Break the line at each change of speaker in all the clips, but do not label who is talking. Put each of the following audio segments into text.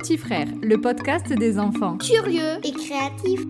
Petit Frère, le podcast des enfants
curieux et créatifs.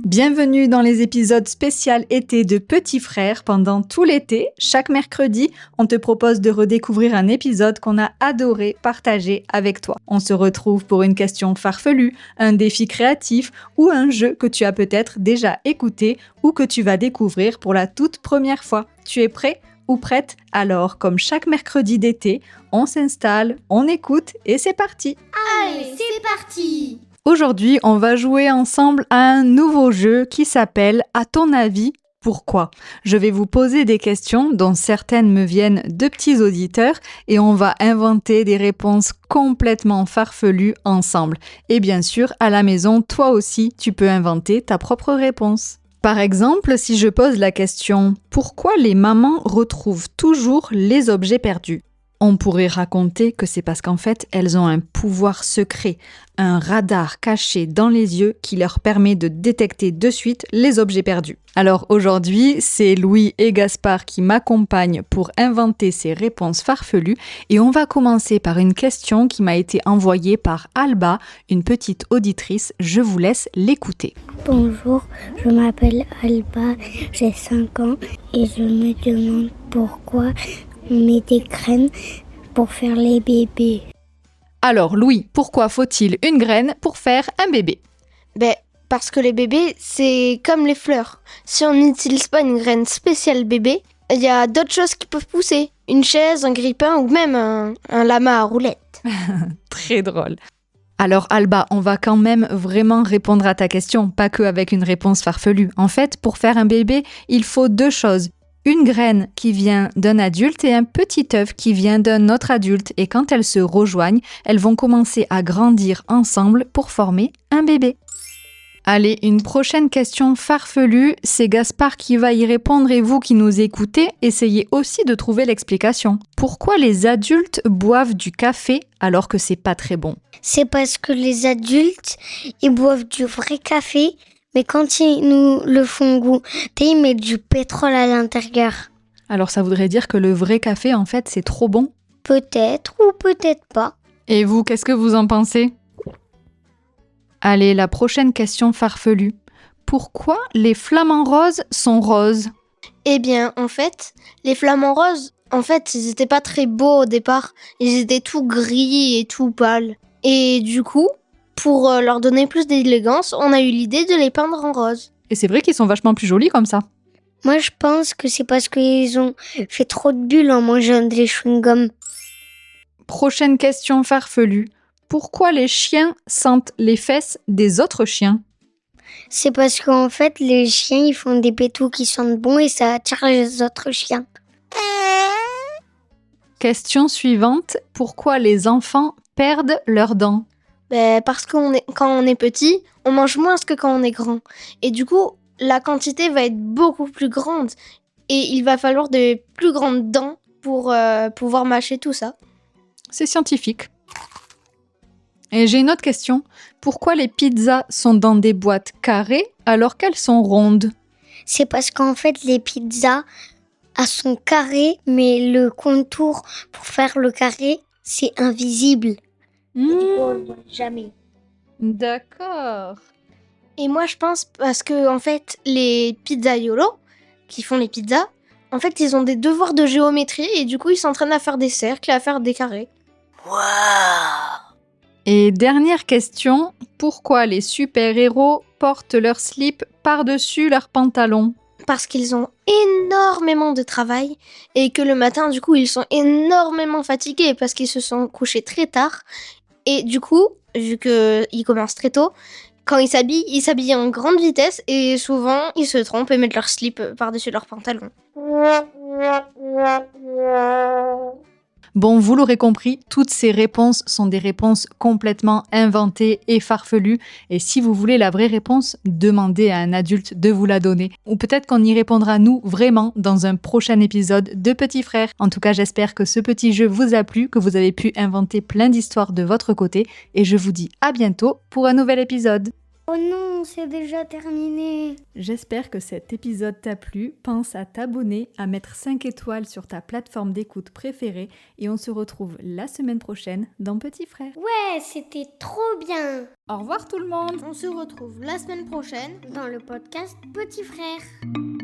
Bienvenue dans les épisodes spéciaux été de Petit Frère. Pendant tout l'été, chaque mercredi, on te propose de redécouvrir un épisode qu'on a adoré partager avec toi. On se retrouve pour une question farfelue, un défi créatif ou un jeu que tu as peut-être déjà écouté ou que tu vas découvrir pour la toute première fois. Tu es prêt ou prête? Alors, comme chaque mercredi d'été, on s'installe, on écoute et c'est parti!
Allez, c'est parti!
Aujourd'hui, on va jouer ensemble à un nouveau jeu qui s'appelle « À ton avis, pourquoi ?» Je vais vous poser des questions dont certaines me viennent de petits auditeurs et on va inventer des réponses complètement farfelues ensemble. Et bien sûr, à la maison, toi aussi, tu peux inventer ta propre réponse. Par exemple, si je pose la question « Pourquoi les mamans retrouvent toujours les objets perdus ?» On pourrait raconter que c'est parce qu'en fait, elles ont un pouvoir secret, un radar caché dans les yeux qui leur permet de détecter de suite les objets perdus. Alors aujourd'hui, c'est Louis et Gaspard qui m'accompagnent pour inventer ces réponses farfelues et on va commencer par une question qui m'a été envoyée par Alba, une petite auditrice. Je vous laisse l'écouter.
Bonjour, je m'appelle Alba, j'ai 5 ans et je me demande pourquoi on met des graines pour faire les bébés.
Alors Louis, pourquoi faut-il une graine pour faire un bébé ?
Parce que les bébés, c'est comme les fleurs. Si on n'utilise pas une graine spéciale bébé, il y a d'autres choses qui peuvent pousser. Une chaise, un grille-pain ou même un lama à roulettes.
Très drôle. Alors Alba, on va quand même vraiment répondre à ta question, pas qu'avec une réponse farfelue. En fait, pour faire un bébé, il faut 2 choses. Une graine qui vient d'un adulte et un petit œuf qui vient d'un autre adulte. Et quand elles se rejoignent, elles vont commencer à grandir ensemble pour former un bébé. Allez, une prochaine question farfelue, c'est Gaspard qui va y répondre et vous qui nous écoutez, essayez aussi de trouver l'explication. Pourquoi les adultes boivent du café alors que c'est pas très bon ?
C'est parce que les adultes, ils boivent du vrai café, mais quand ils nous le font goûter, ils mettent du pétrole à l'intérieur.
Alors ça voudrait dire que le vrai café, en fait, c'est trop bon ?
Peut-être ou peut-être pas.
Et vous, qu'est-ce que vous en pensez ? Allez, la prochaine question farfelue. Pourquoi les flamants roses sont roses ?
Eh bien, en fait, les flamants roses, ils étaient pas très beaux au départ. Ils étaient tout gris et tout pâles. Et du coup, pour leur donner plus d'élégance, on a eu l'idée de les peindre en rose.
Et c'est vrai qu'ils sont vachement plus jolis comme ça.
Moi, je pense que c'est parce qu'ils ont fait trop de bulles en mangeant des chewing-gums.
Prochaine question farfelue. Pourquoi les chiens sentent les fesses des autres chiens ?
C'est parce qu'en fait, les chiens, ils font des pétous qui sentent bon et ça attire les autres chiens.
Question suivante. Pourquoi les enfants perdent leurs dents ?
Parce que quand on est petit, on mange moins que quand on est grand. Et du coup, la quantité va être beaucoup plus grande. Et il va falloir de plus grandes dents pour pouvoir mâcher tout ça.
C'est scientifique. Et j'ai une autre question. Pourquoi les pizzas sont dans des boîtes carrées alors qu'elles sont rondes ?
C'est parce qu'en fait, les pizzas, elles sont carrées, mais le contour pour faire le carré, c'est invisible. Et du coup, on le voit jamais.
D'accord.
Et moi, je pense parce que, en fait, les pizzaiolos qui font les pizzas, en fait, ils ont des devoirs de géométrie et du coup, ils s'entraînent à faire des cercles et à faire des carrés.
Waouh!
Et dernière question, pourquoi les super-héros portent leur slip par-dessus leurs pantalons ?
Parce qu'ils ont énormément de travail et que le matin, du coup, ils sont énormément fatigués parce qu'ils se sont couchés très tard. Et du coup, vu qu'ils commencent très tôt, quand ils s'habillent en grande vitesse et souvent, ils se trompent et mettent leur slip par-dessus leurs pantalons.
Bon, vous l'aurez compris, toutes ces réponses sont des réponses complètement inventées et farfelues. Et si vous voulez la vraie réponse, demandez à un adulte de vous la donner. Ou peut-être qu'on y répondra nous vraiment dans un prochain épisode de Petit Frère. En tout cas, j'espère que ce petit jeu vous a plu, que vous avez pu inventer plein d'histoires de votre côté. Et je vous dis à bientôt pour un nouvel épisode.
Oh non, c'est déjà terminé.
J'espère que cet épisode t'a plu. Pense à t'abonner, à mettre 5 étoiles sur ta plateforme d'écoute préférée et on se retrouve la semaine prochaine dans Petit Frère.
Ouais, c'était trop bien.
Au revoir tout le monde!
On se retrouve la semaine prochaine
Dans le podcast Petit Frère.